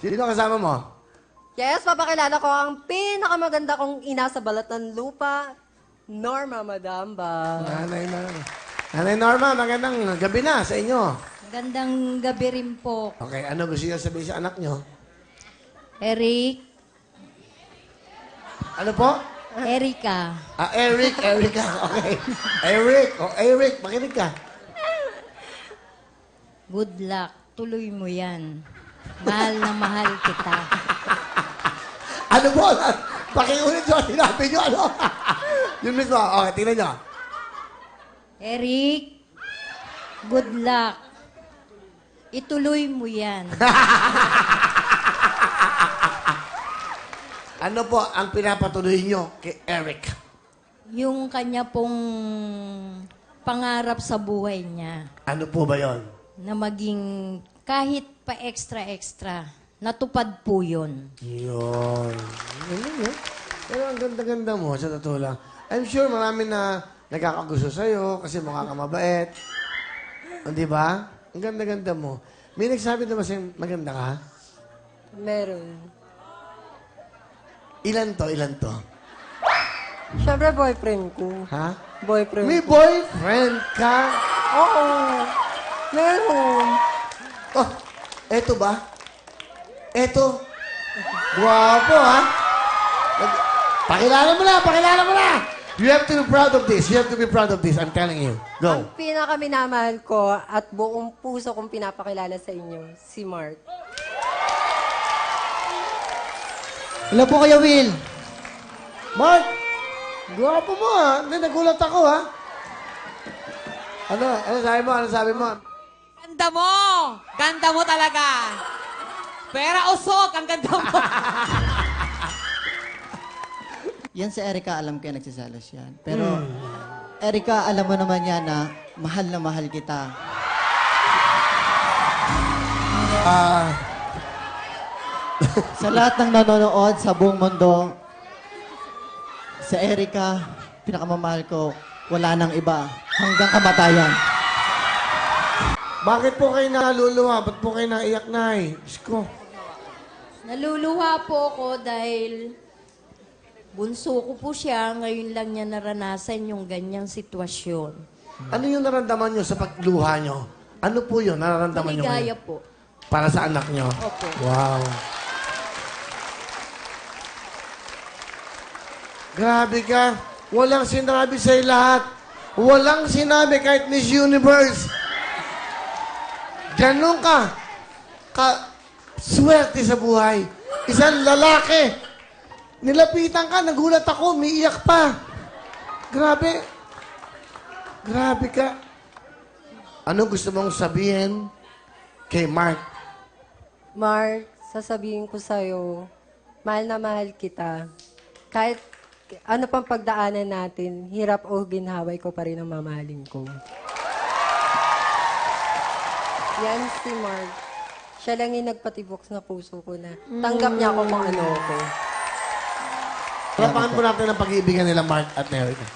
Sino kasama mo? Yes, papakilala ko ang pinakamaganda kong ina sa balat ng lupa, Norma Madamba. Nanay Norma, magandang gabi na sa inyo. Magandang gabi rin po. Okay, ano gusto niyo sabihin sa anak niyo? Eric, Ano po? Erica, Erica. Okay. Eric, makinig ka. good luck. Tuloy mo yan. Mahal na mahal kita. Ano po? Pakiulit nyo, sinabi nyo, ano? Yun mismo. Okay, tingnan nyo. Eric, good luck. Ituloy mo yan. Ano po ang pinapatuloy nyo kay Eric? Yung kanya pong pangarap sa buhay niya Ano po ba yon? na maging kahit pa extra-extra, natupad po yun. Yun. Galing yun. Pero ang ganda-ganda mo, sa totoo lang. I'm sure marami na nagkakagusto sa'yo kasi mukha ka mabait. Di ba? Ang ganda-ganda mo. May nagsabi na ba sa'yo maganda ka? Meron. Ilan to? Siyempre, boyfriend ko. Ha? Boyfriend May ko. boyfriend ka? Oo. Meron. Oh, eto ba? Eto. Guwapo, ha? Pakilala mo na! You have to be proud of this. I'm telling you. Go. Ang pinakaminamahal ko at buong puso kong pinapakilala sa inyo, si Mark. Hello po Kuya Will. Mark! Guwapo mo, ha? Nagulat ako, ha? Ano sabi mo? Ganda mo! Ganda mo talaga! Pera usok, ang ganda mo! Yan si Erica, alam ko yan, nagsiselos yan. Pero, Erica, alam mo naman yan na mahal kita. Sa lahat ng nanonood sa buong mundo, sa Erica, pinakamamahal ko, wala nang iba. Hanggang kamatayan. Bakit po kayo naluluha? Ba't po kayo naiyak, Nay? Diyos ko. Naluluha po ako dahil bunso ko po siya. Ngayon lang niya naranasan yung ganyang sitwasyon. Ano yung naramdaman nyo sa pagluha nyo? Ano po yun nararamdaman nyo Maligaya ngayon? po. Para sa anak nyo? Opo. Wow. Grabe ka. Walang sinabi sa'yo lahat. Walang sinabi kahit Miss Universe. Ganon ka. Swerte sa buhay. Isang lalaki. Nilapitan ka, nagulat ako, umiiyak pa. Grabe. Grabe ka. Ano gusto mong sabihin kay Mark? Mark, sasabihin ko sa'yo, mahal na mahal kita. Kahit ano pang pagdaanan natin, hirap o ginhaway ko pa rin ang mamahalin ko. Yan si Mark. Siya lang yung nagpatibok na puso ko na tanggap niya ako kung ano ako. Palapakan po natin ang pag-iibigan nila Mark at Erica.